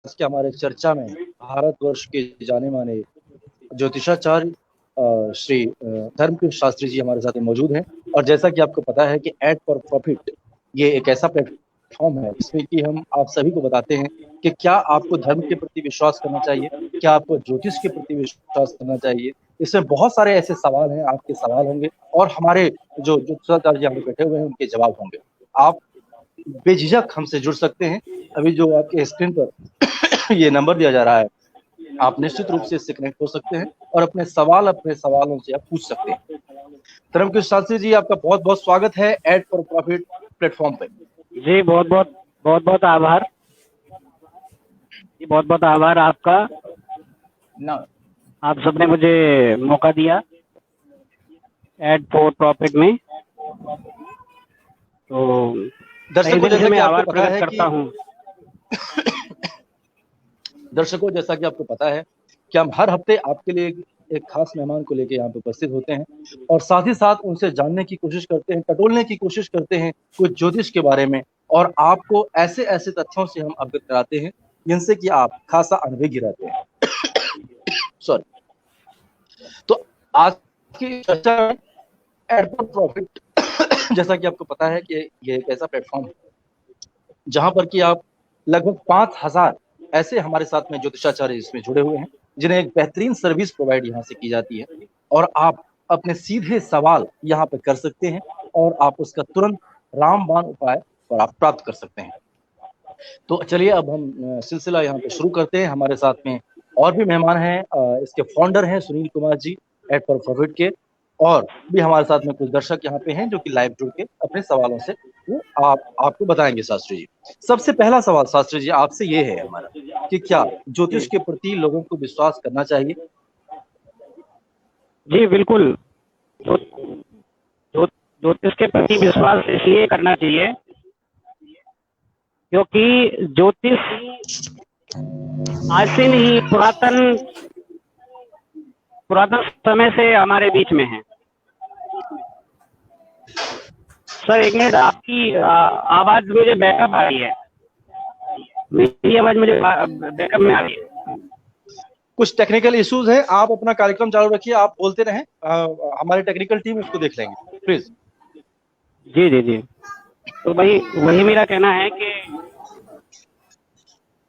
आज के हमारे चर्चा में भारतवर्ष के जाने माने ज्योतिषाचार्य श्री धर्मकृष्ण शास्त्री जी हमारे साथ मौजूद हैं। और जैसा कि आपको पता है कि एड फॉर प्रॉफिट ये एक ऐसा प्लेटफॉर्म है जिसमें कि हम आप सभी को बताते हैं कि क्या आपको धर्म के प्रति विश्वास करना चाहिए, क्या आपको ज्योतिष के प्रति विश्वास करना चाहिए। इसमें बहुत सारे ऐसे सवाल हैं, आपके सवाल होंगे और हमारे जो ज्योतिषाचार्य जी यहाँ पे बैठे हुए हैं उनके जवाब होंगे। आप बेझिझक हमसे जुड़ सकते हैं। अभी जो आपके स्क्रीन पर ये नंबर दिया जा रहा है, आप निश्चित रूप से इससे कनेक्ट हो सकते हैं और अपने सवालों से आप पूछ सकते हैं। धर्मकृष्ण शास्त्री जी, आपका बहुत बहुत स्वागत है एड फॉर प्रॉफिट प्लेटफॉर्म पे। जी बहुत बहुत आभार जी, बहुत बहुत आभार आपका। आप सबने मुझे मौका दिया एड फॉर प्रॉफिट में, तो दर्शकों जैसा कि आभार आपको पता प्रकट है करता हूँ। दर्शकों जैसा कि आपको पता है कि हम हर हफ्ते आपके लिए एक खास मेहमान को लेकर यहाँ पे उपस्थित होते हैं और साथ ही साथ उनसे जानने की कोशिश करते हैं, टटोलने की कोशिश करते हैं कुछ ज्योतिष के बारे में, और आपको ऐसे ऐसे तथ्यों से हम अवगत कराते हैं जिनसे कि आप खासा अनभिज्ञ रहते हैं। सॉरी। तो आज की चर्चा में एड फॉर प्रॉफिट जैसा कि आपको पता है कि ये एक ऐसा प्लेटफॉर्म है जहां पर कि आप लगभग 5000 ऐसे हमारे साथ में ज्योतिषाचार्य इसमें जुड़े हुए हैं जिन्हें एक बेहतरीन सर्विस प्रोवाइड यहाँ से की जाती है और आप अपने सीधे सवाल यहाँ पे कर सकते हैं और आप उसका तुरंत रामबाण उपाय और आप प्राप्त कर सकते हैं। तो चलिए अब हम सिलसिला यहाँ पे शुरू करते हैं। हमारे साथ में और भी मेहमान हैं, इसके फाउंडर हैं Sunil Kumar ji add for profit के, और भी हमारे साथ में कुछ दर्शक यहाँ पे हैं जो कि लाइव जुड़ के अपने सवालों से वो आपको बताएंगे। शास्त्री जी, सबसे पहला सवाल शास्त्री जी आपसे ये है हमारा कि क्या ज्योतिष के प्रति लोगों को विश्वास करना चाहिए? जी बिल्कुल, ज्योतिष के प्रति विश्वास इसलिए करना चाहिए क्योंकि ज्योतिष आज से नहीं, पुरातन समय से हमारे बीच में है। सर एक मिनट, आपकी आवाज मुझे बैकअप आ रही है, मेरी आवाज मुझे बैकअप में आ रही है। कुछ टेक्निकल इश्यूज है, आप अपना कार्यक्रम चालू रखिए, आप बोलते रहें, हमारी टेक्निकल टीम उसको देख लेंगे प्लीज। जी जी जी, तो वही मेरा कहना है कि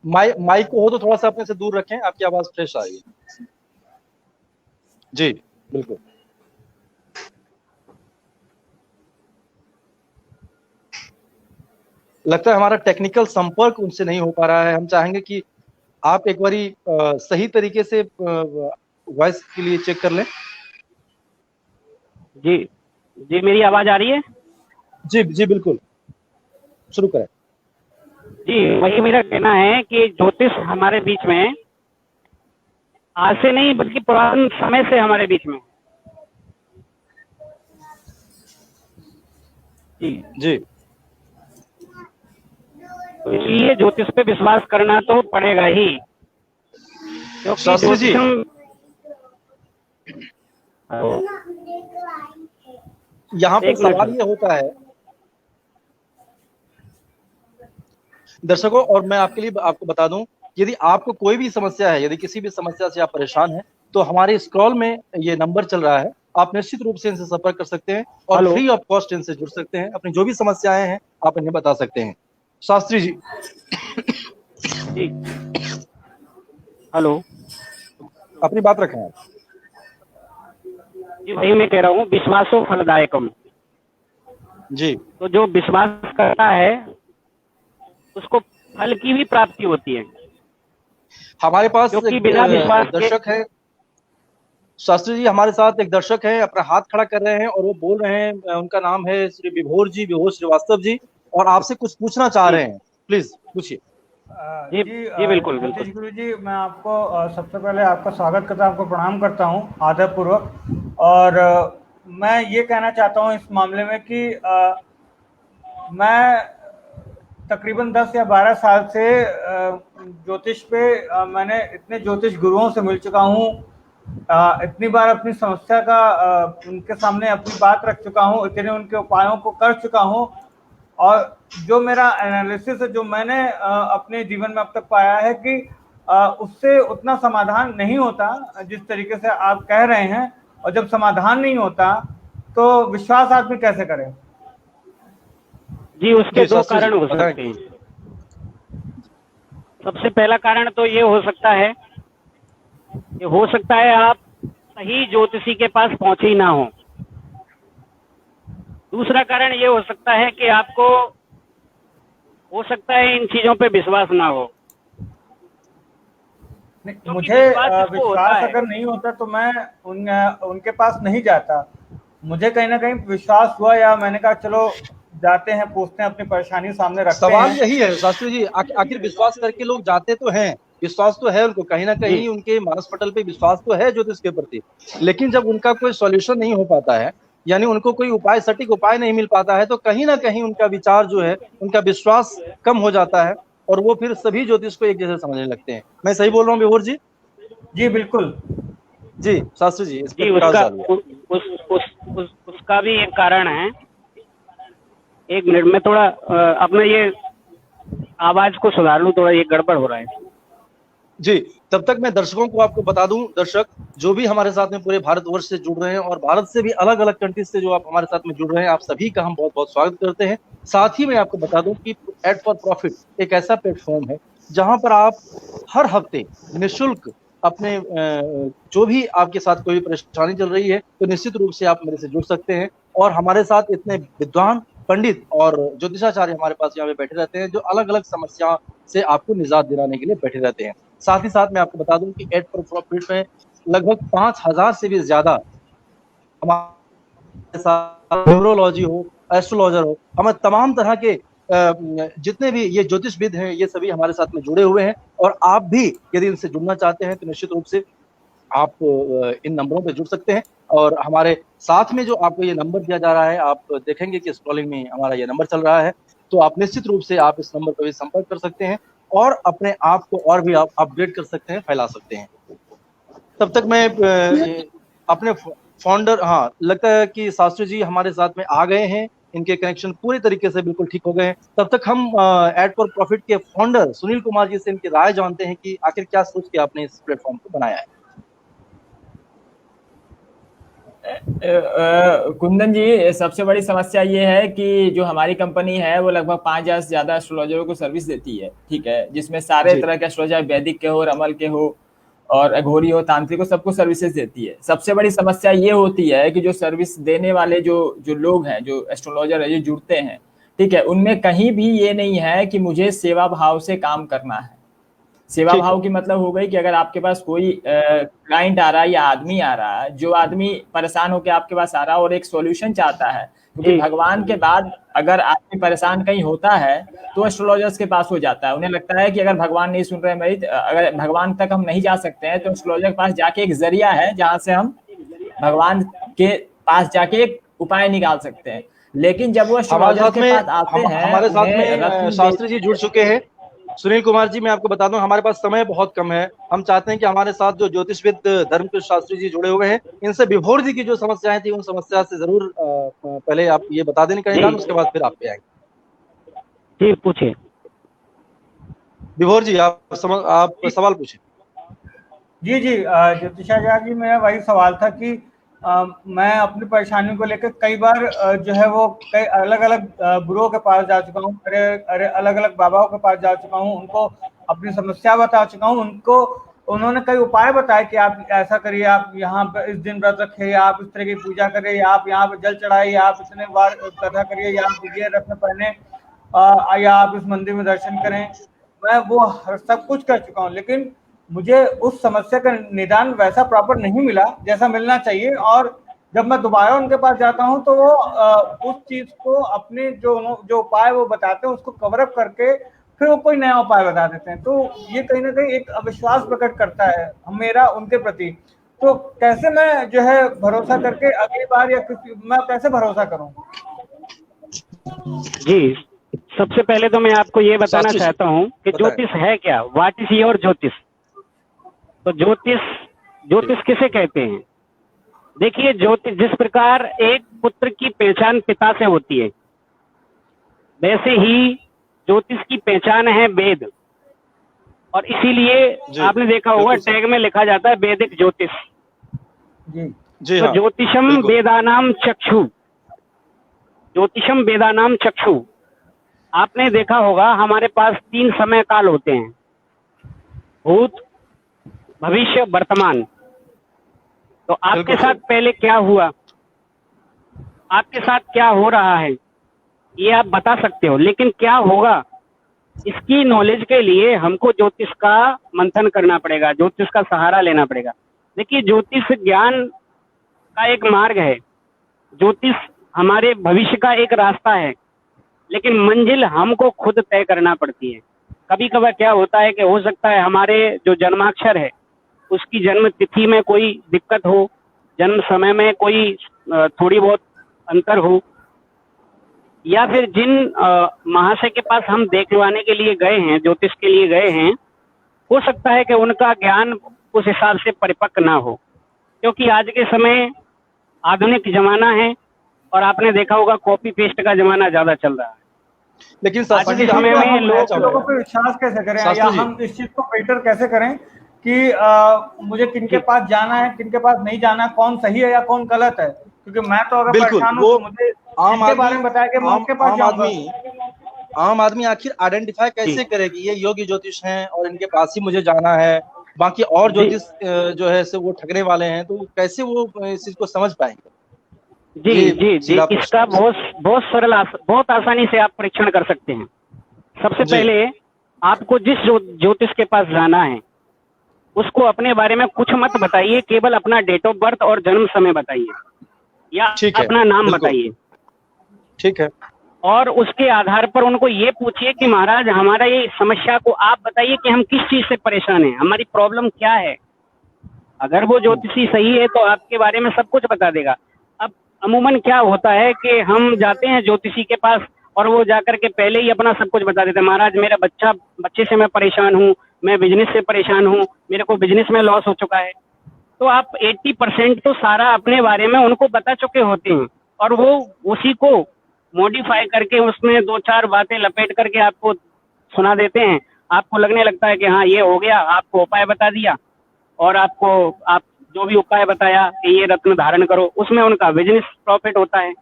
माइक को हो तो थोड़ा सा अपने से दूर रखें, आपकी आवाज फ्रेश आ रही है। जी बिल्कुल। लगता है हमारा टेक्निकल संपर्क उनसे नहीं हो पा रहा है। हम चाहेंगे कि आप एक बारी सही तरीके से वॉइस के लिए चेक कर लें। जी जी, मेरी आवाज आ रही है? जी जी बिल्कुल, शुरू करें। जी, वही मेरा कहना है कि ज्योतिष हमारे बीच में आज से नहीं बल्कि पुराने समय से हमारे बीच में। जी जी, तो इसलिए ज्योतिष पे विश्वास करना तो पड़ेगा ही, क्योंकि शास्त्री जी यहाँ पर सवाल ये होता है दर्शकों, और मैं आपके लिए आपको बता दूं, यदि आपको कोई भी समस्या है, यदि किसी भी समस्या से आप परेशान हैं, तो हमारे स्क्रॉल में ये नंबर चल रहा है, आप निश्चित रूप से इनसे संपर्क कर सकते हैं और फ्री ऑफ कॉस्ट इनसे जुड़ सकते हैं। अपनी जो भी समस्याएं हैं आप इन्हें बता सकते हैं। शास्त्री जी जी, हेलो, अपनी बात रखें आप। जी वही मैं कह रहा हूँ, विश्वासो फलदायकम। जी, तो जो विश्वास करता है उसको फल की भी प्राप्ति होती है। हमारे पास एक बिना विश्वास दर्शक है शास्त्री जी, हमारे साथ एक दर्शक है, अपना हाथ खड़ा कर रहे हैं और वो बोल रहे हैं, उनका नाम है श्री विभोर श्रीवास्तव जी, और आपसे कुछ पूछना चाह रहे हैं। प्लीज पूछिए। जी बिल्कुल बिल्कुल। गुरु जी, मैं आपको सबसे पहले आपका स्वागत करता हूँ, आपको प्रणाम करता हूँ आदरपूर्वक। और मैं ये कहना चाहता हूँ इस मामले में कि मैं तकरीबन 10 या 12 साल से ज्योतिष पे मैंने इतने ज्योतिष गुरुओं से मिल चुका हूँ, इतनी बार अपनी समस्या का उनके सामने अपनी बात रख चुका हूँ, इतने उनके उपायों को कर चुका हूँ, और जो मेरा एनालिसिस है, जो मैंने अपने जीवन में अब तक पाया है कि उससे उतना समाधान नहीं होता जिस तरीके से आप कह रहे हैं। और जब समाधान नहीं होता तो विश्वास आदमी कैसे करे? जी, उसके दो कारण हो सकते हैं। सबसे पहला कारण तो ये हो सकता है कि हो सकता है आप सही ज्योतिषी के पास पहुंचे ही ना हो। दूसरा कारण ये हो सकता है कि आपको हो सकता है इन चीजों पे विश्वास ना हो। मुझे विश्वास अगर नहीं होता तो मैं उनके पास नहीं जाता। मुझे कहीं ना कहीं विश्वास हुआ, या मैंने कहा चलो जाते हैं, पूछते हैं, अपनी परेशानी सामने रखते हैं। सवाल यही है शास्त्री जी, आखिर विश्वास करके लोग जाते तो हैं, विश्वास तो है उनको, कहीं ना कहीं उनके मानस पटल पे विश्वास तो है ज्योतिष के प्रति, लेकिन जब उनका कोई सॉल्यूशन नहीं हो पाता है, यानी उनको कोई उपाय, सटीक उपाय नहीं मिल पाता है, तो कहीं ना कहीं उनका विचार जो है, उनका विश्वास कम हो जाता है और वो फिर सभी ज्योतिष को एक जैसे समझने लगते हैं। मैं सही बोल रहा हूँ विभोर जी? जी बिल्कुल जी शास्त्री जी, जी उसका भी एक कारण है। एक मिनट में थोड़ा अपना ये आवाज को सुधार लूं, थोड़ा ये गड़बड़ हो रहा है। जी, तब तक मैं दर्शकों को आपको बता दूं, दर्शक जो भी हमारे साथ में पूरे भारतवर्ष से जुड़ रहे हैं और भारत से भी अलग अलग कंट्रीज से जो आप हमारे साथ में जुड़ रहे हैं, आप सभी का हम बहुत बहुत स्वागत करते हैं। साथ ही मैं आपको बता दूं कि एड फॉर प्रॉफिट एक ऐसा प्लेटफॉर्म है जहां पर आप हर हफ्ते निःशुल्क अपने जो भी आपके साथ कोई परेशानी चल रही है, तो निश्चित रूप से आप मेरे से जुड़ सकते हैं। और हमारे साथ इतने विद्वान पंडित और ज्योतिषाचार्य हमारे पास यहाँ पे बैठे रहते हैं, जो अलग अलग समस्या से आपको निजात दिलाने के लिए बैठे रहते हैं। साथ ही साथ मैं आपको बता दूं कि एड फॉर प्रॉफिट में लगभग 5000 से भी ज्यादा हमारे साथ न्यूरोलॉजी हो, एस्ट्रोलॉजर हो, हमें तमाम तरह के जितने भी ये ज्योतिषविद हैं, ये सभी हमारे साथ में जुड़े हुए हैं। और आप भी यदि इनसे जुड़ना चाहते हैं तो निश्चित रूप से आप इन नंबरों पे जुड़ सकते हैं। और हमारे साथ में जो आपको ये नंबर दिया जा रहा है, आप देखेंगे कि स्क्रॉलिंग में हमारा ये नंबर चल रहा है, तो आप निश्चित रूप से आप इस नंबर पर भी संपर्क कर सकते हैं और अपने आप को और भी आप अपग्रेड कर सकते हैं, फैला सकते हैं। तब तक मैं अपने फाउंडर, हाँ लगता है कि शास्त्री जी हमारे साथ में आ गए हैं, इनके कनेक्शन पूरे तरीके से बिल्कुल ठीक हो गए हैं। तब तक हम एड फॉर प्रॉफिट के फाउंडर सुनील कुमार जी से इनकी राय जानते हैं कि आखिर क्या सोच के आपने इस प्लेटफॉर्म को बनाया है। कुंदन जी, सबसे बड़ी समस्या ये है कि जो हमारी कंपनी है वो लगभग 5000 से ज्यादा एस्ट्रोलॉजरों को सर्विस देती है, ठीक है, जिसमें सारे तरह के एस्ट्रोलॉजर, वैदिक के हो, रमल के हो और अघोरी हो, तांत्रिक हो, सबको सर्विसेज देती है। सबसे बड़ी समस्या ये होती है कि जो सर्विस देने वाले जो लोग हैं, जो एस्ट्रोलॉजर है, जो जुड़ते हैं, ठीक है, उनमें कहीं भी ये नहीं है कि मुझे सेवा भाव से काम करना है। सेवा भाव की मतलब हो गई कि अगर आपके पास कोई क्लाइंट आ रहा है या आदमी आ रहा है, जो आदमी परेशान होकर आपके पास आ रहा है और एक सॉल्यूशन चाहता है, क्योंकि भगवान के बाद अगर आदमी परेशान कहीं होता है तो एस्ट्रोलॉजर्स के पास हो जाता है। उन्हें लगता है कि अगर भगवान नहीं सुन रहे मेरी, अगर भगवान तक हम नहीं जा सकते हैं, तो एस्ट्रोलॉजर के पास जाके एक जरिया है जहां से हम भगवान के पास जाके एक उपाय निकाल सकते हैं। लेकिन जब वो एस्ट्रोलॉजर के पास आते हैं, हमारे साथ में शास्त्री जी जुड़ चुके हैं। सुनील कुमार जी, मैं आपको बता दूं हमारे पास समय बहुत कम है। हम चाहते हैं कि हमारे साथ जो ज्योतिषविद धर्मकृष्ण शास्त्री जी जुड़े हुए हैं, इनसे विभोर जी की जो समस्याएं थी, उन समस्या से जरूर पहले आप ये बता देने का निदान, उसके बाद फिर आप पे आएंगे। जी पूछे विभोर जी, आप सवाल पूछे। जी ज्योतिषाचार्य जी, मेरा वही सवाल था कि मैं अपनी परेशानियों को लेकर कई बार जो है वो कई अलग अलग गुरुओं के पास जा चुका हूँ, अरे अलग अलग बाबाओं के पास जा चुका हूँ, उनको अपनी समस्या बता चुका हूँ। उन्होंने कई उपाय बताए कि आप ऐसा करिए, आप यहाँ पर इस दिन व्रत रखिए, आप इस तरह की पूजा करिए, या आप यहाँ पर जल चढ़ाइए, आप इतने बार कथा करिए, या आप ये रत्न पहने, या आप इस मंदिर में दर्शन करें। मैं वो सब कुछ कर चुका हूँ, लेकिन मुझे उस समस्या का निदान वैसा प्रॉपर नहीं मिला जैसा मिलना चाहिए। और जब मैं दोबारा उनके पास जाता हूं तो वो उस चीज को अपने जो उपाय वो बताते हैं उसको कवर अप करके फिर वो कोई नया उपाय बता देते हैं। तो ये कहीं ना कहीं एक अविश्वास प्रकट करता है मेरा उनके प्रति। तो कैसे मैं जो है भरोसा करके अगली बार, या मैं कैसे भरोसा करूं? जी, सबसे पहले तो मैं आपको ये बताना चाहता हूँ कि ज्योतिष है क्या, व्हाट इज योर ज्योतिष। तो ज्योतिष किसे कहते हैं? देखिए, ज्योतिष जिस प्रकार एक पुत्र की पहचान पिता से होती है, वैसे ही ज्योतिष की पहचान है वेद, और इसीलिए आपने देखा होगा टैग में लिखा जाता है वैदिक ज्योतिष। जी तो हाँ, ज्योतिषम वेदानाम चक्षु, ज्योतिषम वेदानाम चक्षु। आपने देखा होगा हमारे पास 3 समय काल होते हैं, भूत, भविष्य, वर्तमान। तो आपके साथ पहले क्या हुआ, आपके साथ क्या हो रहा है, ये आप बता सकते हो, लेकिन क्या होगा इसकी नॉलेज के लिए हमको ज्योतिष का मंथन करना पड़ेगा, ज्योतिष का सहारा लेना पड़ेगा। देखिए, ज्योतिष ज्ञान का एक मार्ग है, ज्योतिष हमारे भविष्य का एक रास्ता है, लेकिन मंजिल हमको खुद तय करना पड़ती है। कभी कभार क्या होता है कि हो सकता है हमारे जो जन्माक्षर है उसकी जन्म तिथि में कोई दिक्कत हो, जन्म समय में कोई थोड़ी बहुत अंतर हो, या फिर जिन महाशय के पास हम देखवाने के लिए गए हैं, ज्योतिष के लिए गए हैं, हो सकता है कि उनका ज्ञान उस हिसाब से परिपक्व ना हो, क्योंकि आज के समय आधुनिक जमाना है और आपने देखा होगा कॉपी पेस्ट का जमाना ज्यादा चल रहा है। लेकिन आज के समय में लोगों पर विश्वास कैसे करें, या हम इस चीज को फिल्टर कैसे करें कि मुझे किनके पास जाना है, किनके पास नहीं जाना, कौन सही है या कौन गलत है? क्योंकि मैं तो अगर परेशान हूँ तो मुझे इनके बारे में बताया कि मैं उनके पास जाऊंगा। आम आदमी आखिर आइडेंटिफाई कैसे करे कि ये योगी ज्योतिष हैं और इनके पास ही मुझे जाना है, बाकी और ज्योतिष जो है से वो ठगने वाले हैं, तो कैसे वो इस चीज को समझ पाएंगे? जी, इसका बहुत सरल, बहुत आसानी से आप परीक्षण कर सकते हैं। सबसे पहले आपको जिस ज्योतिष के पास जाना है उसको अपने बारे में कुछ मत बताइए, केवल अपना डेट ऑफ बर्थ और जन्म समय बताइए, या अपना नाम बताइए। ठीक है। और उसके आधार पर उनको ये पूछिए कि महाराज, हमारा ये समस्या को आप बताइए कि हम किस चीज से परेशान हैं, हमारी प्रॉब्लम क्या है। अगर वो ज्योतिषी सही है तो आपके बारे में सब कुछ बता देगा। अब अमूमन क्या होता है कि हम जाते हैं ज्योतिषी के पास और वो जाकर के पहले ही अपना सब कुछ बता देते हैं। महाराज, मेरा बच्चे से मैं परेशान हूँ, मैं बिजनेस से परेशान हूँ, मेरे को बिजनेस में लॉस हो चुका है। तो आप 80% तो सारा अपने बारे में उनको बता चुके होते हैं, और वो उसी को मॉडिफाई करके उसमें 2-4 बातें लपेट करके आपको सुना देते हैं। आपको लगने लगता है कि हाँ ये हो गया, आपको उपाय बता दिया, और आप जो भी उपाय बताया कि ये रत्न धारण करो, उसमें उनका बिजनेस प्रॉफिट होता है,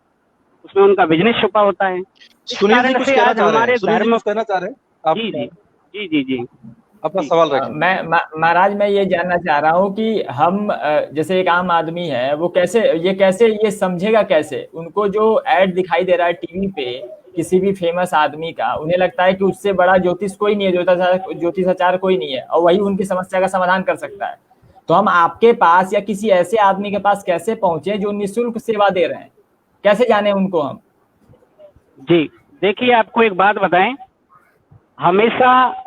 उसमें उनका बिजनेस छुपा होता है। सुनील जी कुछ कहना चाह रहे हैं? जी अपना सवाल रखें। महाराज, मैं ये जानना चाह रहा हूँ कि हम जैसे एक आम आदमी है, वो कैसे ये समझेगा कैसे, उनको जो ऐड दिखाई दे रहा है टीवी पे किसी भी फेमस आदमी का, उन्हें लगता है कि उससे बड़ा ज्योतिष कोई नहीं है, ज्योतिषाचार्य कोई नहीं है, और वही उनकी समस्या का समाधान कर सकता है। तो हम आपके पास या किसी ऐसे आदमी के पास कैसे पहुंचे जो निःशुल्क सेवा दे रहे हैं, कैसे जाने उनको हम? जी देखिए, आपको एक बात बताएं, हमेशा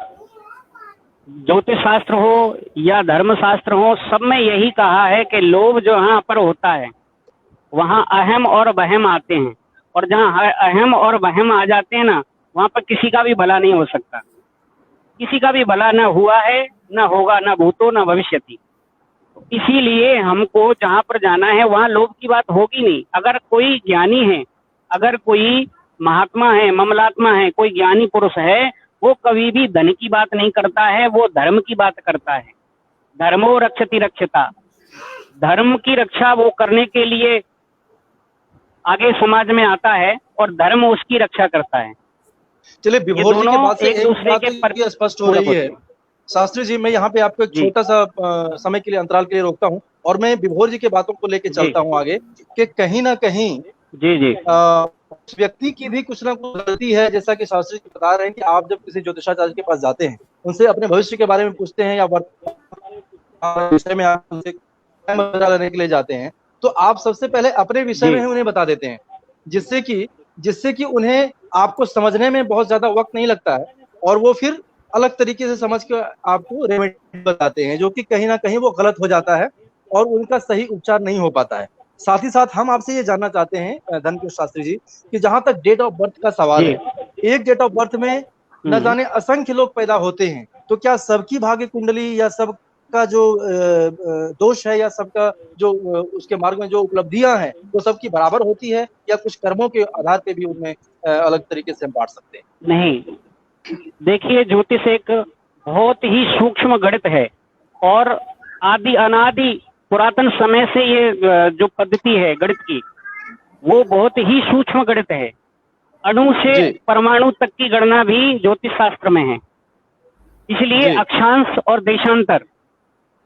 ज्योतिष शास्त्र हो या धर्म शास्त्र हो, सब में यही कहा है कि लोभ जहाँ पर होता है वहाँ अहम और वहम आते हैं, और जहाँ अहम और वहम आ जाते हैं ना, वहाँ पर किसी का भी भला नहीं हो सकता। किसी का भी भला न हुआ है, न होगा, न भूतो न भविष्यति। इसीलिए हमको जहाँ पर जाना है वहाँ लोभ की बात होगी नहीं। अगर कोई ज्ञानी है, अगर कोई महात्मा है, ममलात्मा है, कोई ज्ञानी पुरुष है, वो कभी भी धन की बात नहीं करता है, वो धर्म की बात करता है। धर्मो रक्षति रक्षता, धर्म की रक्षा वो करने के लिए आगे समाज में आता है और धर्म उसकी रक्षा करता है। चलिए, विभोर जी के बाद से एक बात ये स्पष्ट हो रही है। शास्त्री जी, मैं यहाँ पे आपको एक छोटा सा समय के लिए, अंतराल के लिए रोकता हूँ, और मैं विभोर जी के बातों को लेकर चलता हूँ आगे, कि कहीं ना कहीं उस व्यक्ति की भी कुछ ना कुछ गलती है। जैसा कि शास्त्री जी बता रहे हैं कि आप जब किसी ज्योतिषाचार्य के पास जाते हैं, उनसे अपने भविष्य के बारे में पूछते हैं या विषय में आप उनसे लेने के लिए जाते हैं, तो आप सबसे पहले अपने विषय में उन्हें बता देते हैं, जिससे कि उन्हें आपको समझने में बहुत ज्यादा वक्त नहीं लगता है, और वो फिर अलग तरीके से समझ के आपको रेमेडी बताते हैं, जो कि कहीं ना कहीं वो गलत हो जाता है और उनका सही उपचार नहीं हो पाता है। साथ ही साथ हम आपसे ये जानना चाहते हैं धनकेश शास्त्री जी, कि जहां तक डेट ऑफ बर्थ का सवाल है, एक डेट ऑफ बर्थ में न जाने असंख्य लोग पैदा होते हैं, तो क्या सबकी भाग्य कुंडली या सब सबका जो दोष है या सबका जो उसके मार्ग में जो उपलब्धियां हैं वो सबकी बराबर होती है, या कुछ कर्मों के आधार पे भी उनमें अलग तरीके से हम बांट सकते हैं? नहीं, देखिए ज्योतिष एक बहुत ही सूक्ष्म गणित है और आदि अनादि पुरातन समय से ये जो पद्धति है गणित की वो बहुत ही सूक्ष्म गणित है। अणु से जी। परमाणु तक की गणना भी ज्योतिष शास्त्र में है। इसलिए जी। अक्षांश और देशांतर,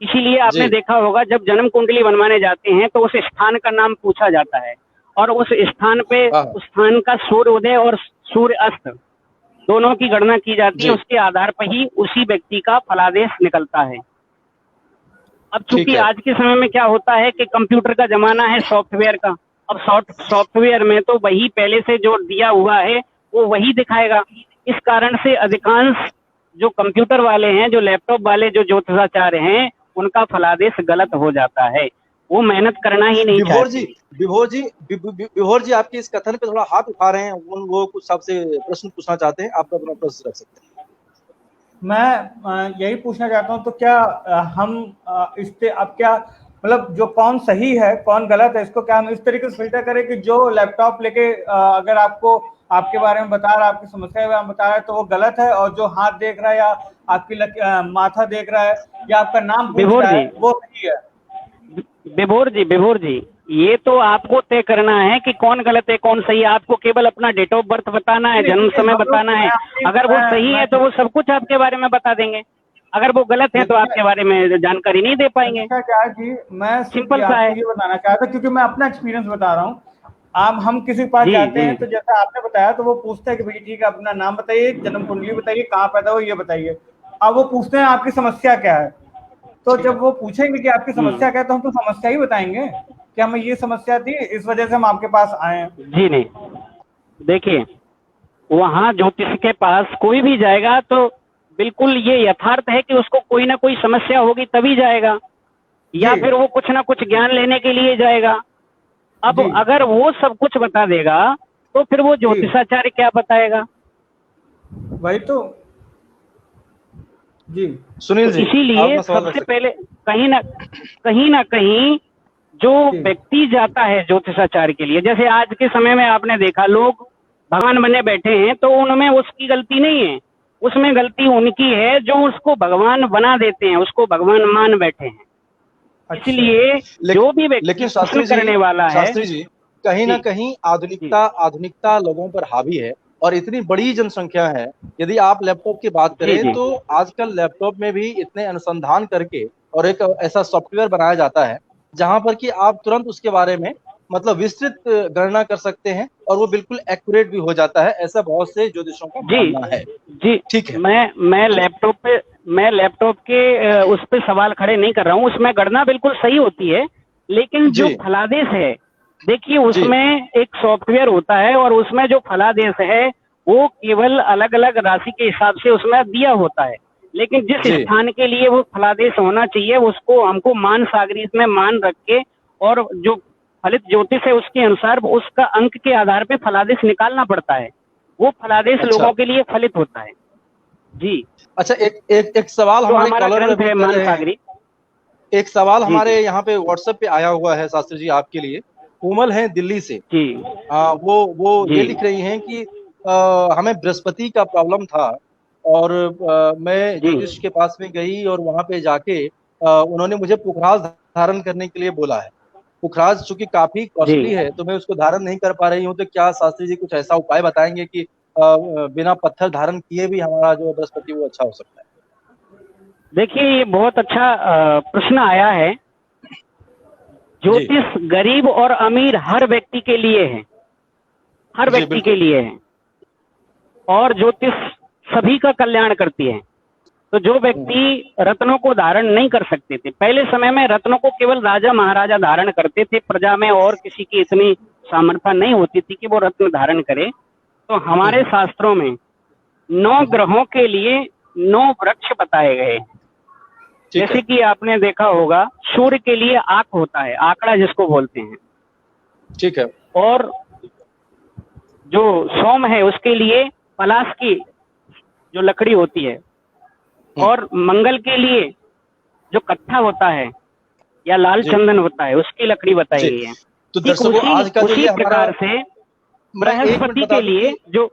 इसीलिए आपने जी। देखा होगा जब जन्म कुंडली बनवाने जाते हैं तो उस स्थान का नाम पूछा जाता है और उस स्थान पे हाँ। उस स्थान का सूर्य उदय और सूर्य अस्त दोनों की गणना की जाती जी। है। उसके आधार पर ही उसी व्यक्ति का फलादेश निकलता है। अब ठीक चूंकि है। आज के समय में क्या होता है कि कंप्यूटर का जमाना है, सॉफ्टवेयर का। अब सॉफ्टवेयर में तो वही पहले से जो दिया हुआ है वो वही दिखाएगा। इस कारण से अधिकांश जो कंप्यूटर वाले हैं, जो लैपटॉप वाले, जो ज्योतिषाचार्य हैं, उनका फलादेश गलत हो जाता है। वो मेहनत करना ही नहीं चाहते। विभोर जी आपके इस कथन पे थोड़ा हाथ उठा रहे हैं, वो कुछ आपसे प्रश्न पूछना चाहते हैं, आप अपना प्रश्न रख सकते हैं। मैं यही पूछना चाहता हूँ, तो क्या हम इससे अब क्या मतलब जो कौन सही है कौन गलत है, इसको क्या हम इस तरीके से फिल्टर करें कि जो लैपटॉप लेके अगर आपको आपके बारे में बता रहा है, आपकी समस्या के बारे में बता रहा है, तो वो गलत है, और जो हाथ देख रहा है या आपकी माथा देख रहा है या आपका नाम पूछ रहा है वो सही है? विभोर जी, ये तो आपको तय करना है कि कौन गलत है कौन सही है। आपको केवल अपना डेट ऑफ बर्थ बताना है, जन्म समय बताना है। अगर वो सही है तो वो सब कुछ आपके बारे में बता देंगे, अगर वो गलत है तो आपके बारे में जानकारी नहीं दे पाएंगे। क्या है कि मैं सिंपल सा है। ये बताना चाहता, क्योंकि मैं अपना एक्सपीरियंस बता रहा हूँ। हम किसी के पास जाते हैं तो जैसा आपने बताया, तो वो पूछते हैं कि भाई ठीक है, अपना नाम बताइए, जन्म कुंडली बताइए, कहाँ पैदा हो ये बताइए। अब वो पूछते हैं आपकी समस्या क्या है, तो जब वो पूछेंगे कि आपकी समस्या क्या है, तो हम तो समस्या ही बताएंगे कि हमें ये समस्या थी, इस वजह से हम आपके पास आए हैं। जी नहीं, देखिए वहाँ ज्योतिष के पास कोई भी जाएगा तो बिल्कुल ये यथार्थ है कि उसको कोई ना कोई समस्या होगी तभी जाएगा, या फिर वो कुछ ना कुछ ज्ञान लेने के लिए जाएगा। अब अगर वो सब कुछ बता देगा तो फिर वो ज्योतिषाचार्य क्या बताएगा? वही तो जी। सुनील जी, इसीलिए सबसे पहले कहीं ना कहीं जो व्यक्ति जाता है ज्योतिषाचार्य के लिए, जैसे आज के समय में आपने देखा लोग भगवान बने बैठे हैं, तो उनमें उसकी गलती नहीं है, उसमें गलती उनकी है जो उसको भगवान बना देते हैं, उसको भगवान मान बैठे हैं। इसलिए जो भी व्यक्ति करने वाला है, शास्त्री जी, कहीं ना कहीं आधुनिकता लोगों पर हावी है और इतनी बड़ी जनसंख्या है। यदि आप लैपटॉप की बात करें तो आजकल लैपटॉप में भी इतने अनुसंधान करके और एक ऐसा सॉफ्टवेयर बनाया जाता है जहां पर कि आप तुरंत उसके बारे में मतलब विस्तृत गणना कर सकते हैं और वो बिल्कुल एक्यूरेट भी हो जाता है। ऐसा बहुत से ज्योतिषों का मानना है। जी ठीक है। मैं लैपटॉप के उस पे सवाल खड़े नहीं कर रहा हूँ, उसमें गणना बिल्कुल सही होती है, लेकिन जो फलादेश है, देखिए उसमें एक सॉफ्टवेयर होता है और उसमें जो फलादेश है वो केवल अलग अलग राशि के हिसाब से उसमें दिया होता है, लेकिन जिस स्थान के लिए वो फलादेश होना चाहिए उसको हमको मान सागरी में मान रख के और जो फलित ज्योतिष है उसके अनुसार उसका अंक के आधार पे फलादेश निकालना पड़ता है। वो फलादेश लोगों के लिए फलित होता है। जी अच्छा, एक सवाल तो हमारे हमारा ग्रंथ है मान सागरी। एक सवाल हमारे यहाँ पे व्हाट्सएप पे आया हुआ है शास्त्री जी आपके लिए। कोमल है दिल्ली से जी। वो ये लिख रही हैं कि हमें बृहस्पति का प्रॉब्लम था और मैं ज्योतिष के पास में गई और वहां पे जाके उन्होंने मुझे पुखराज धारण करने के लिए बोला है। पुखराज चूंकि काफी कॉस्टली है तो मैं उसको धारण नहीं कर पा रही हूँ, तो क्या शास्त्री जी कुछ ऐसा उपाय बताएंगे कि बिना पत्थर धारण किए भी हमारा जो बृहस्पति वो अच्छा हो सकता है? देखिए ये बहुत अच्छा प्रश्न आया है। ज्योतिष गरीब और अमीर हर व्यक्ति के लिए है, हर व्यक्ति के लिए है, और ज्योतिष सभी का कल्याण करती है। तो जो व्यक्ति रत्नों को धारण नहीं कर सकते थे, पहले समय में रत्नों को केवल राजा महाराजा धारण करते थे, प्रजा में और किसी की इतनी सामर्थ्य नहीं होती थी कि वो रत्न धारण करे। तो हमारे शास्त्रों में 9 ग्रहों के लिए 9 वृक्ष बताए गए। जैसे कि आपने देखा होगा सूर्य के लिए आंख होता है, आंकड़ा जिसको बोलते हैं, ठीक है, और जो सोम है उसके लिए पलाश की जो लकड़ी होती है, और मंगल के लिए जो कत्था होता है या लाल जी। चंदन होता है, उसकी लकड़ी बताई जी। गई है। तो ठीक दर्शकों, आज का जो उसी ये हमारा, प्रकार से मैं 1 मिनट बृहस्पति बता के दूं लिए कि जो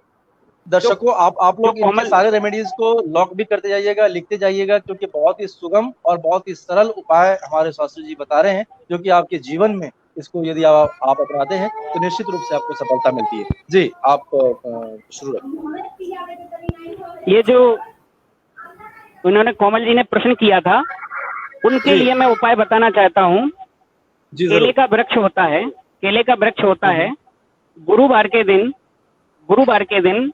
दर्शकों, आप जो लोग इनके कोमल, सारे रेमेडीज को लॉक भी करते जाइएगा, लिखते जाइएगा, क्योंकि बहुत ही सुगम और बहुत ही सरल उपाय हमारे शास्त्री जी बता रहे हैं, जो कि आपके जीवन में इसको यदि आप अपनाते हैं तो निश्चित रूप से आपको सफलता मिलती है। जी, आप शुरू रखें। ये जो उन्होंने कोमल जी ने प्रश्न किया था, उनके जी। लिए मैं उपाय बताना चाहता हूँ। जी केले जरूर। का वृक्ष होता है, केले का वृक्ष होता है, गुरुवार के दिन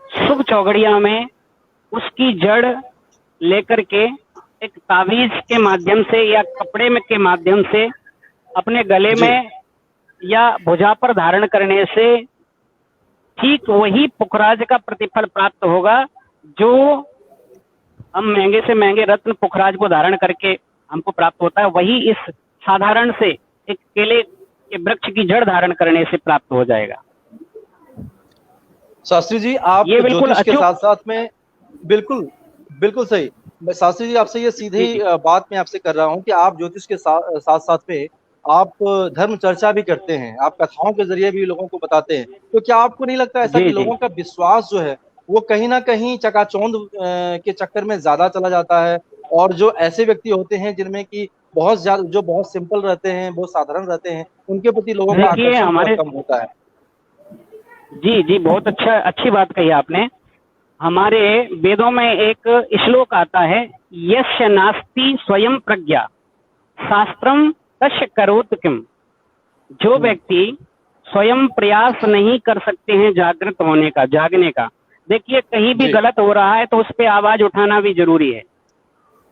शुभ चौगड़िया में उसकी जड़ लेकर के एक तावीज के माध्यम से या कपड़े में के माध्यम से अपने गले जी। में या भुजा पर धारण करने से ठीक वही पुखराज का प्रतिफल प्राप्त होगा जो हम महंगे से महंगे रत्न पुखराज को धारण करके हमको प्राप्त होता है, वही इस साधारण से एक केले के वृक्ष की जड़ धारण करने से प्राप्त हो जाएगा। शास्त्री जी, आप ये बिल्कुल ज्योतिष के अचूक, साथ साथ में बिल्कुल सही। मैं शास्त्री जी आपसे ये सीधी जी। बात मैं आपसे कर रहा हूँ कि आप ज्योतिष के साथ साथ में आप धर्म चर्चा भी करते हैं, आप कथाओं के जरिए भी लोगों को बताते हैं। तो क्या आपको नहीं लगता ऐसा जी कि जी लोगों का विश्वास जो है वो कहीं ना कहीं चकाचौंध के चक्कर में ज्यादा चला जाता है, और जो ऐसे व्यक्ति होते हैं जिनमें कि बहुत ज्यादा, जो बहुत सिंपल रहते हैं, बहुत साधारण रहते हैं, उनके प्रति लोगों का देखिए आकर्षण थोड़ा हमारे, कम होता है। जी जी, बहुत अच्छी बात कही आपने। हमारे वेदों में एक श्लोक आता है, यस्य नास्ति स्वयं प्रज्ञा शास्त्रम तस्य करोत किम। जो व्यक्ति स्वयं प्रयास नहीं कर सकते हैं जागृत होने का, जागने का, देखिए कहीं भी जी। गलत हो रहा है तो उस पे आवाज उठाना भी जरूरी है।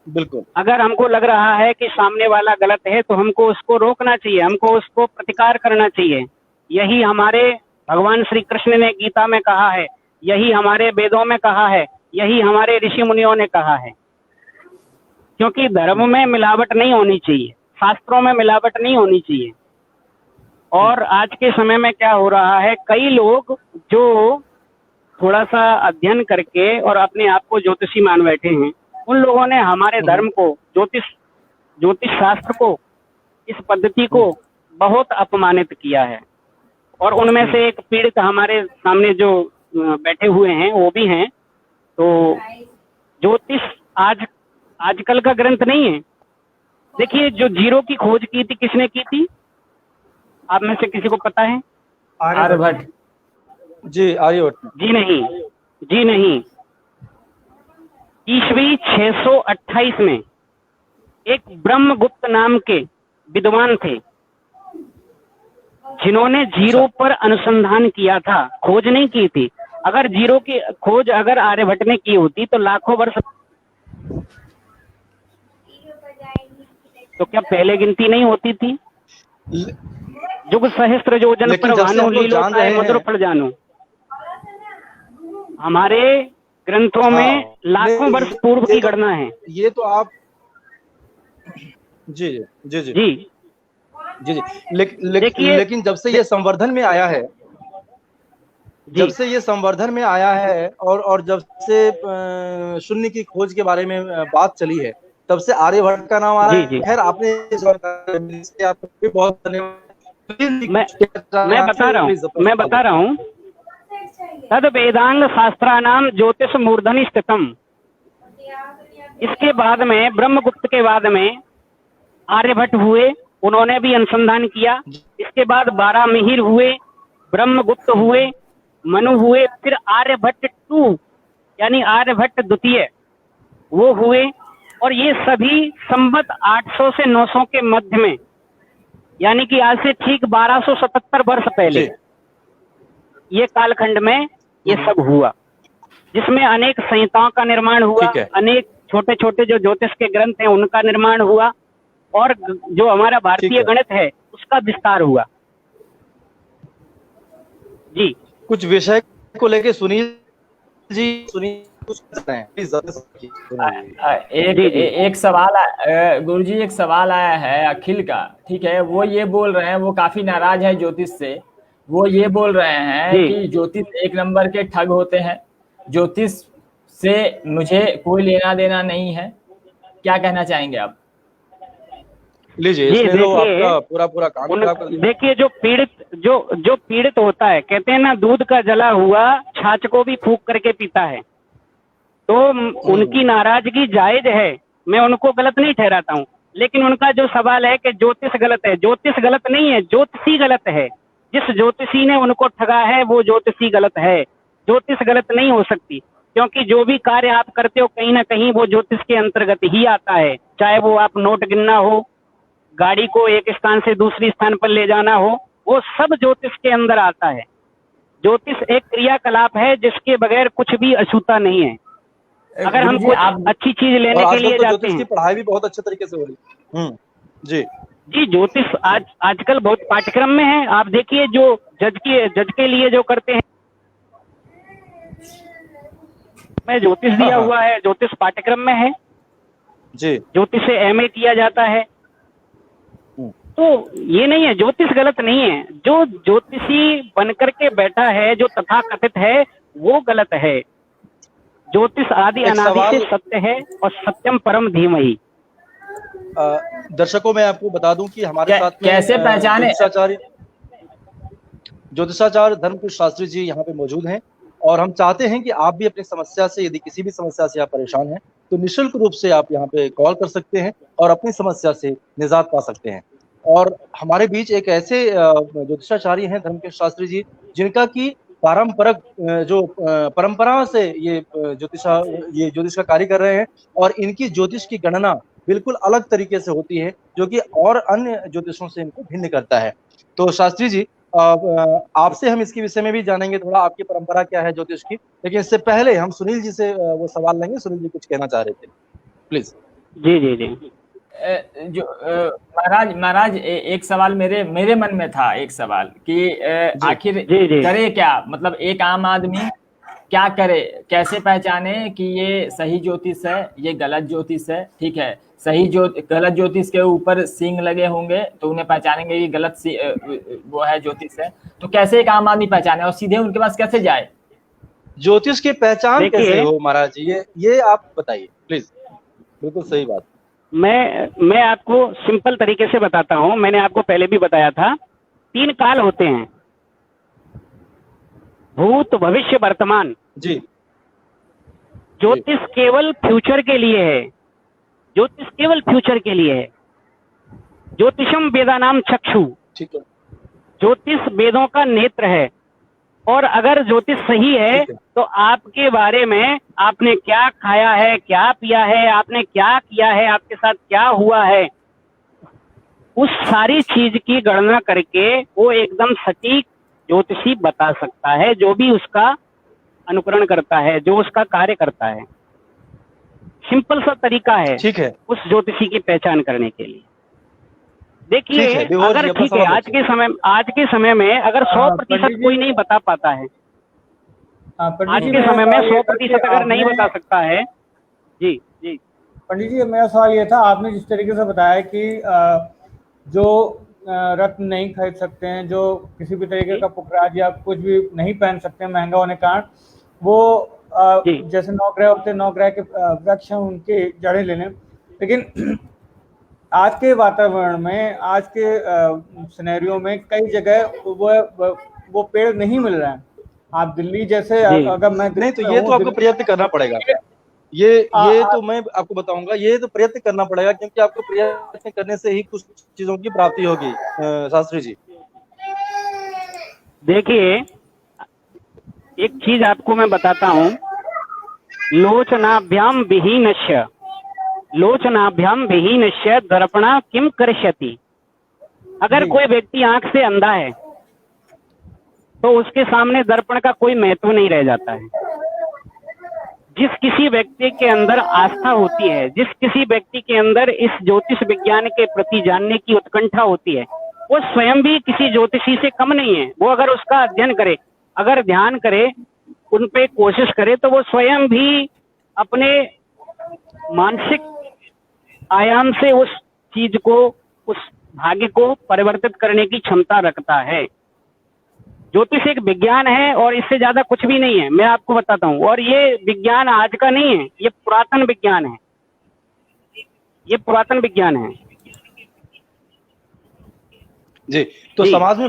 बिल्कुल। अगर हमको लग रहा है कि सामने वाला गलत है तो हमको उसको रोकना चाहिए, हमको उसको प्रतिकार करना चाहिए। यही हमारे भगवान श्री कृष्ण ने गीता में कहा है, यही हमारे वेदों में कहा है, यही हमारे ऋषि मुनियों ने कहा है। क्योंकि धर्म में मिलावट नहीं होनी चाहिए, शास्त्रों में मिलावट नहीं होनी चाहिए। और आज के समय में क्या हो रहा है, कई लोग जो थोड़ा सा अध्ययन करके और अपने आप को ज्योतिषी मान बैठे हैं, उन लोगों ने हमारे धर्म को, ज्योतिष शास्त्र को, इस पद्धति को बहुत अपमानित किया है। और उनमें से एक पीड़ित हमारे सामने जो बैठे हुए हैं वो भी हैं। तो ज्योतिष आजकल का ग्रंथ नहीं है। देखिए, जो जीरो की खोज की थी, किसने की थी? आप में से किसी को पता है? आर्यभट्ट। जी, आर्यभट्ट। जी नहीं। ईस्वी 628 में एक ब्रह्मगुप्त नाम के विद्वान थे जिन्होंने जीरो पर अनुसंधान किया था, खोज नहीं की थी। अगर जीरो की खोज अगर आर्यभट्ट ने की होती तो लाखों वर्ष, तो क्या पहले गिनती नहीं होती थी? जुग सहस्त्र योजन लेकिन पर जब से भानु हम लोग लीलो जान रहे हैं, मधुर फल जानू। हमारे ग्रंथों में लाखों वर्ष पूर्व की गणना है। ये तो आप जी जी जी जी जी जी जी लेकिन जब से ये संवर्धन में आया है, और जब से शून्य की खोज के बारे में बात चली है, तब से आर्यभट्ट का नाम आ रहा है। खैर, आपने बहुत धन्यवाद। मैं बता रहा हूँ तद वेदांग शास्त्रानाम ज्योतिष मूर्धनि स्थितम। इसके बाद में, ब्रह्मगुप्त के बाद में आर्यभट्ट हुए, उन्होंने भी अनुसंधान किया। इसके बाद 12 मिहिर हुए, ब्रह्मगुप्त हुए, मनु हुए, फिर आर्यभट्ट 2 यानी आर्यभट्ट द्वितीय वो हुए। और ये सभी संवत 800 से 900 के मध्य में, यानी कि आज से ठीक 1277 वर्ष पहले ये कालखंड में ये सब हुआ, जिसमें अनेक संहिताओं का निर्माण हुआ, अनेक छोटे छोटे जो ज्योतिष के ग्रंथ हैं उनका निर्माण हुआ, और जो हमारा भारतीय गणित है उसका विस्तार हुआ। जी, कुछ विषय को लेके सुनील जी, एक सवाल, गुरुजी एक सवाल आया है अखिल का, ठीक है। वो ये बोल रहे हैं, वो काफी नाराज है ज्योतिष से। वो ये बोल रहे हैं कि ज्योतिष 1 नंबर के ठग होते हैं, ज्योतिष से मुझे कोई लेना देना नहीं है। क्या कहना चाहेंगे आप? लीजिए, जी, इसमें तो देखिए, आपका पूरा काम खराब कर दिया। देखिए, जो पीड़ित होता है, कहते हैं ना, दूध का जला हुआ छाछ को भी फूंक करके पीता है। तो उनकी नाराजगी जायज है, मैं उनको गलत नहीं ठहराता हूँ, लेकिन उनका जो सवाल है कि ज्योतिष गलत है, ज्योतिष गलत नहीं है, ज्योतिषी गलत है। जिस ज्योतिषी ने उनको ठगा है वो ज्योतिषी गलत है, ज्योतिष गलत नहीं हो सकती, क्योंकि जो भी कार्य आप करते हो कहीं ना कहीं वो ज्योतिष के अंतर्गत ही आता है। चाहे वो आप नोट गिनना हो, गाड़ी को एक स्थान से दूसरी स्थान पर ले जाना हो, वो सब ज्योतिष के अंदर आता है। ज्योतिष एक क्रियाकलाप है जिसके बगैर कुछ भी अछूता नहीं है। अगर हम गुरुजी, कुछ आप अच्छी चीज और लेने के आजकल लिए तो जाते ज्योतिष की हैं, पढ़ाई भी बहुत अच्छे तरीके से हो रही है। जी। जी, ज्योतिष आजकल बहुत पाठ्यक्रम में है। आप देखिए, जो जज के लिए जो करते हैं, मैं ज्योतिष दिया हुआ है, ज्योतिष पाठ्यक्रम में है, जी। ज्योतिष से एमए किया जाता है। तो ये नहीं है, ज्योतिष गलत नहीं है। जो ज्योतिषी बनकर के बैठा है, जो तथाकथित है, वो गलत है। ज्योतिष आदि एक अनादि से सवाल सत्य है और सत्यम परम धीमहि। दर्शकों में आपको बता दूं कि हमारे साथ में कैसे पहचाने? ज्योतिषाचार्य धर्मकृष्ण शास्त्री जी यहाँ पे मौजूद हैं, और हम चाहते हैं कि आप भी अपनी समस्या से, यदि किसी भी समस्या से आप परेशान हैं, तो निःशुल्क रूप से आप यहाँ पे कॉल कर सकते हैं और अपनी समस्या से निजात पा सकते हैं। और हमारे बीच एक ऐसे ज्योतिषाचार्य हैं धर्मकृष्ण शास्त्री जी, जिनका की पारंपरिक परंपरा से ये ज्योतिष का कार्य कर रहे हैं, और इनकी ज्योतिष की गणना बिल्कुल अलग तरीके से होती है, जो कि और अन्य ज्योतिषों से इनको भिन्न करता है। तो शास्त्री जी, आपसे हम इसके विषय में भी जानेंगे थोड़ा, आपकी परंपरा क्या है ज्योतिष की, लेकिन इससे पहले हम सुनील जी से वो सवाल लेंगे। सुनील जी कुछ कहना चाह रहे थे, प्लीज। जी जी जी। जो महाराज एक सवाल मेरे मन में था, एक सवाल कि आखिर करे क्या, मतलब एक आम आदमी क्या करे, कैसे पहचाने कि ये सही ज्योतिष है, ये गलत ज्योतिष है। ठीक है, गलत ज्योतिष के ऊपर सींग लगे होंगे तो उन्हें पहचानेंगे कि गलत वो है ज्योतिष है। तो कैसे एक आम आदमी पहचाने और सीधे उनके पास कैसे जाए? ज्योतिष की पहचान कैसे हो महाराज जी, ये आप बताइए प्लीज। बिल्कुल सही बात। मैं आपको सिंपल तरीके से बताता हूँ। मैंने आपको पहले भी बताया था, 3 काल होते हैं, भूत, भविष्य, वर्तमान। जी। ज्योतिष केवल फ्यूचर के लिए है, ज्योतिष केवल फ्यूचर के लिए है। ज्योतिषम वेदानाम चक्षु, ठीक है, ज्योतिष वेदों का नेत्र है। और अगर ज्योतिष सही है तो आपके बारे में, आपने क्या खाया है, क्या पिया है, आपने क्या किया है, आपके साथ क्या हुआ है, उस सारी चीज की गणना करके वो एकदम सटीक ज्योतिषी बता सकता है, जो भी उसका अनुकरण करता है, जो उसका कार्य करता है। सिंपल सा तरीका है, ठीक है, उस ज्योतिषी की पहचान करने के लिए। देखिए, अगर ठीक है, आज के समय में अगर 100% कोई नहीं बता पाता है, आज के समय में 100% अगर नहीं बता सकता है। जी जी पंडित जी, मेरा सवाल ये था, आपने जिस तरीके से बताया कि जो रत्न नहीं खरीद सकते हैं, जो किसी भी तरीके का पुखराज या कुछ भी नहीं पहन सकते हैं महंगा होने के कारण, वो जैसे 9 ग्रह होते हैं, 9 ग्रह के वृक्ष हैं, उनके जड़ें ले लें। लेकिन आज के वातावरण में, आज के सिनेरियो में कई जगह वो पेड़ नहीं मिल रहे हैं। आप दिल्ली जैसे, अगर मैं नहीं, तो ये तो आपको प्रयत्न करना पड़ेगा। ये तो मैं आपको बताऊंगा, ये तो प्रयत्न करना पड़ेगा, क्योंकि आपको प्रयत्न करने से ही कुछ चीजों की प्राप्ति होगी। शास्त्री जी, देखिए, एक चीज आपको मैं बताता हूँ, लोचनाभ्याम विहीनस्य, लोचनाभ्याम विहीनस्य दर्पणा किम करिष्यति। अगर कोई व्यक्ति आंख से अंधा है तो उसके सामने दर्पण का कोई महत्व नहीं रह जाता है। जिस किसी व्यक्ति के अंदर आस्था होती है, जिस किसी व्यक्ति के अंदर इस ज्योतिष विज्ञान के प्रति जानने की उत्कंठा होती है, वो स्वयं भी किसी ज्योतिषी से कम नहीं है। वो अगर उसका अध्ययन करे, अगर ध्यान करे, उन पे कोशिश करे, तो वो स्वयं भी अपने मानसिक आयाम से उस चीज को, उस भाग्य को परिवर्तित करने की क्षमता रखता है। ज्योतिष एक विज्ञान है और इससे ज्यादा कुछ भी नहीं है, मैं आपको बताता हूँ। और ये विज्ञान आज का नहीं है, ये पुरातन विज्ञान है। ये पुरातन विज्ञान है। जी, तो जी। समाज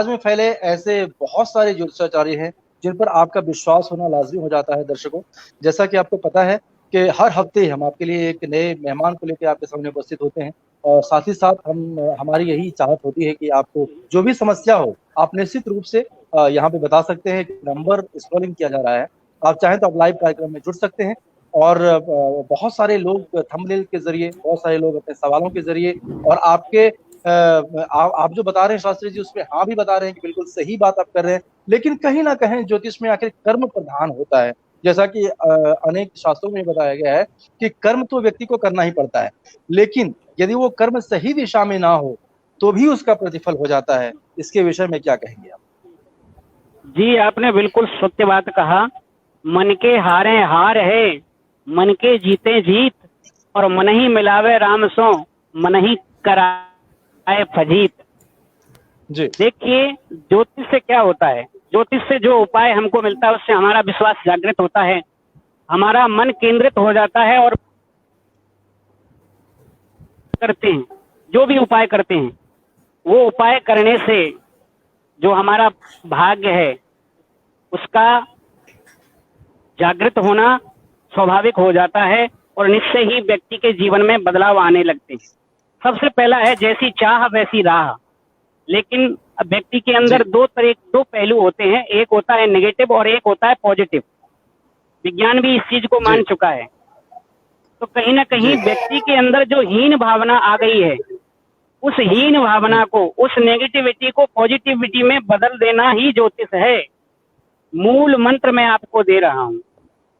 में फैले ऐसे बहुत सारे ज्योतिषाचार्य हैं जिन पर आपका विश्वास होना लाज़मी हो जाता है दर्शकों। जैसा कि आपको पता है कि हर हफ्ते हम आपके लिए एक नए मेहमान को लेके आपके सामने उपस्थित होते हैं और साथ ही साथ हमारी यही चाहत होती है कि आपको जो भी समस्या हो, आप निश्चित रूप से यहाँ पे बता सकते हैं। नंबर स्क्रॉलिंग किया जा रहा है। आप चाहें तो आप लाइव कार्यक्रम में जुड़ सकते हैं और बहुत सारे लोग थंबनेल के ज़रिए, बहुत सारे लोग अपने सवालों के ज़रिए और आपके आप जो बता रहे हैं शास्त्री जी उसमें हाँ भी बता रहे हैं कि बिल्कुल सही बात आप कर रहे हैं। लेकिन कहीं न कहीं ज्योतिष में आखिर कर्म प्रधान होता है। जैसा कि अनेक शास्त्रों में बताया गया है कि कर्म तो व्यक्ति को करना ही पड़ता है। लेकिन यदि वो कर्म सही दिशा में ना हो, तो भी उसका प्रतिफल हो जाता है। इसके विषय में क्या कहेंगे आप? जी, आपने बिल्कुल सत्य बात कहा। मन के हारे हार है, मन के जीते जीत, और मन ही मिलावे राम सो, मन ही कराए फजीत। जी, देखिए, ज्योतिष से क्या होता है? ज्योतिष से जो उपाय हमको मिलता है उससे हमारा विश्वास जागृत होता है, हमारा मन केंद्रित हो जाता है और करते हैं, जो भी उपाय करते हैं, वो उपाय करने से जो हमारा भाग्य है उसका जागृत होना स्वाभाविक हो जाता है और निश्चय ही व्यक्ति के जीवन में बदलाव आने लगते हैं। सबसे पहला है जैसी चाह वैसी राह। लेकिन अब व्यक्ति के अंदर दो पहलू होते हैं, एक होता है नेगेटिव और एक होता है पॉजिटिव। विज्ञान भी इस चीज को मान चुका है। तो कहीं ना कहीं व्यक्ति के अंदर जो हीन भावना आ गई है, उस हीन भावना को, उस नेगेटिविटी को पॉजिटिविटी में बदल देना ही ज्योतिष है। मूल मंत्र मैं आपको दे रहा हूँ,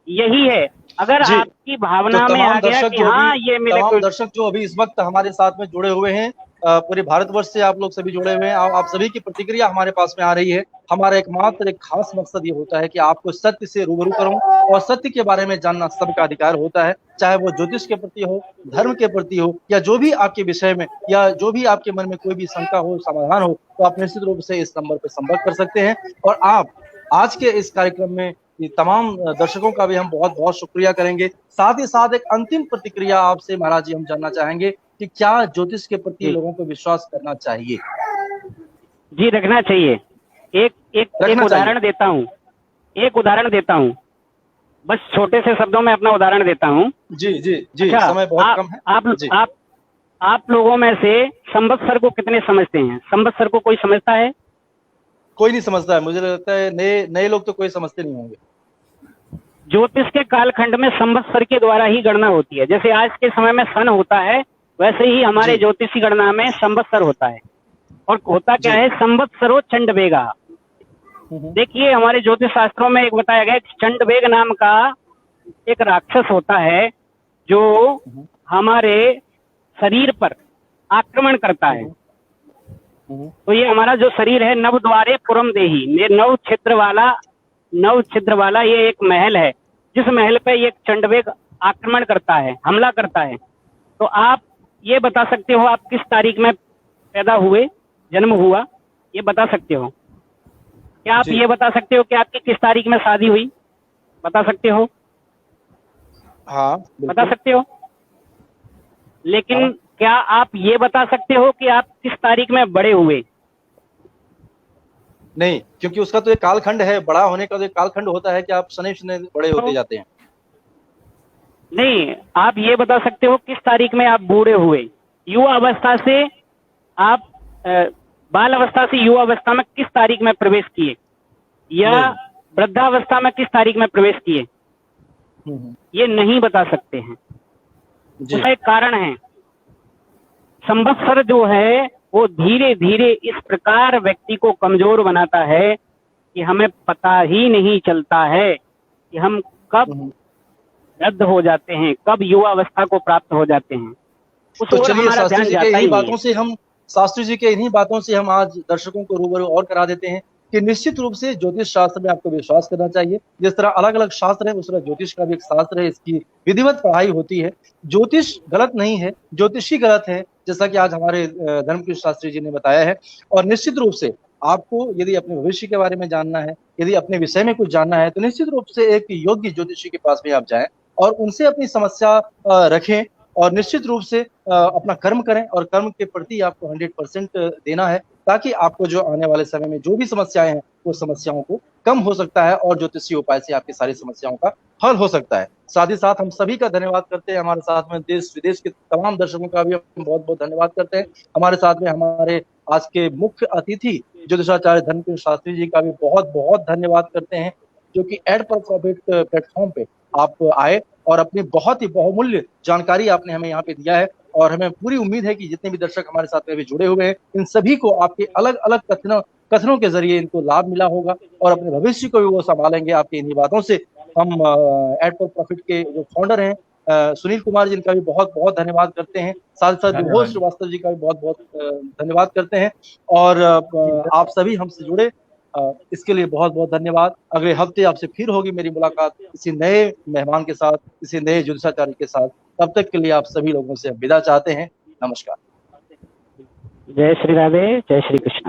यही है। अगर जी। आपकी भावना में आ गया कि हाँ ये मेरे तमाम को, दर्शक जो अभी इस वक्त हमारे साथ में जुड़े हुए हैं, पूरे भारतवर्ष से आप लोग सभी जुड़े हुए हैं। आप सभी की प्रतिक्रिया हमारे पास में आ रही है। हमारा एकमात्र एक खास मकसद ये होता है कि आपको सत्य से रूबरू करूं और सत्य के बारे में जानना सबका अधिकार होता है, चाहे वो ज्योतिष के प्रति हो, धर्म के प्रति हो या जो भी आपके विषय में या जो भी आपके मन में कोई भी शंका हो, समाधान हो, तो आप निश्चित रूप से इस नंबर पर संपर्क कर सकते हैं। और आप आज के इस कार्यक्रम में ये तमाम दर्शकों का भी हम बहुत बहुत शुक्रिया करेंगे। साथ ही साथ एक अंतिम प्रतिक्रिया आपसे महाराज जी हम जानना चाहेंगे कि क्या ज्योतिष के प्रति लोगों को विश्वास करना चाहिए? जी रखना चाहिए। एक उदाहरण देता हूँ, बस छोटे से शब्दों में अपना उदाहरण देता हूँ। जी जी जी। अच्छा, समय बहुत कम है। आप लोगों में से संवत्सर को कितने समझते हैं? संवत्सर को कोई समझता है? कोई नहीं समझता है। मुझे लगता है नए लोग तो कोई समझते नहीं होंगे। ज्योतिष के कालखंड में संवत्सर के द्वारा ही गणना होती है। जैसे आज के समय में सन होता है, वैसे ही हमारे ज्योतिषी गणना में संवत्सर होता है। और होता क्या है? संवत्सरो चंडवेगा। देखिए, हमारे ज्योतिष शास्त्रों में एक बताया गया, चंडवेग नाम का एक राक्षस होता है जो हमारे शरीर पर आक्रमण करता है। तो ये हमारा जो शरीर है, नव द्वारे पुरम देही, ये नव छिद्र वाला ये एक महल है, जिस महल पे ये चंडवेग आक्रमण करता है, हमला करता है। तो आप ये बता सकते हो आप किस तारीख में पैदा हुए, जन्म हुआ, ये बता सकते हो? क्या आप ये बता सकते हो कि आपकी किस तारीख में शादी हुई? बता सकते हो? हाँ, बता सकते हो। लेकिन क्या आप ये बता सकते हो कि आप किस तारीख में बड़े हुए? नहीं, क्योंकि उसका तो एक कालखंड है, बड़ा होने का तो एक कालखंड होता है कि आप शनैः शनैः बड़े होते जाते हैं। नहीं, आप ये बता सकते हो किस तारीख में आप बूढ़े हुए? युवा अवस्था से आप बाल अवस्था से युवा अवस्था में किस तारीख में प्रवेश किए, या वृद्धावस्था में किस तारीख में प्रवेश किए? ये नहीं बता सकते हैं। उसका एक कारण है। संवत्सर जो है वो धीरे धीरे इस प्रकार व्यक्ति को कमजोर बनाता है कि हमें पता ही नहीं चलता है कि हम कब वृद्ध हो जाते हैं, कब युवा अवस्था को प्राप्त हो जाते हैं। तो चलिए, शास्त्री जी के इन्हीं बातों से हम आज दर्शकों को रूबरू और करा देते हैं कि निश्चित रूप से ज्योतिष शास्त्र में आपको विश्वास करना चाहिए। जिस तरह अलग अलग शास्त्र है, उस तरह ज्योतिष का भी एक शास्त्र है, इसकी विधिवत पढ़ाई होती है। ज्योतिष गलत नहीं है, ज्योतिषी गलत है, जैसा कि आज हमारे धर्मकृष्ण शास्त्री जी ने बताया है। और निश्चित रूप से आपको यदि अपने भविष्य के बारे में जानना है, यदि अपने विषय में कुछ जानना है, तो निश्चित रूप से एक योग्य ज्योतिषी के पास भी आप जाएं और उनसे अपनी समस्या रखें और निश्चित रूप से अपना कर्म करें और कर्म के प्रति आपको 100% देना है, ताकि आपको जो आने वाले समय में जो भी समस्याएं हैं वो समस्याओं को कम हो सकता है और ज्योतिषीय उपाय से आपकी सारी समस्याओं का हल हो सकता है। साथ ही साथ हम सभी का धन्यवाद करते हैं, हमारे साथ में देश विदेश के तमाम दर्शकों का भी हम बहुत बहुत धन्यवाद करते हैं। हमारे साथ में हमारे आज के मुख्य अतिथि ज्योतिषाचार्य धर्मकृष्ण शास्त्री जी का भी बहुत बहुत धन्यवाद करते हैं, जो कि एड फॉर प्रॉफिट प्लेटफॉर्म पे आप आए और अपनी बहुत ही बहुमूल्य जानकारी आपने हमें यहाँ पे दिया है। और हमें पूरी उम्मीद है कि जितने भी दर्शक हमारे साथ में अभी जुड़े हुए हैं, इन सभी को आपके अलग अलग कथनों के जरिए इनको लाभ मिला होगा और अपने भविष्य को भी वो संभालेंगे आपकी इन्हीं बातों से। हम एड फॉर प्रॉफिट के जो फाउंडर हैं सुनील कुमार जी, इनका भी बहुत बहुत धन्यवाद करते हैं। साथ साथ विभोर श्रीवास्तव जी का भी बहुत बहुत धन्यवाद करते हैं। और आप सभी हमसे जुड़े, इसके लिए बहुत बहुत धन्यवाद। अगले हफ्ते आपसे फिर होगी मेरी मुलाकात किसी नए मेहमान के साथ, किसी नए ज्योतिषाचार्य के साथ। तब तक के लिए आप सभी लोगों से विदा चाहते हैं। नमस्कार। जय श्री राधे, जय श्री कृष्ण।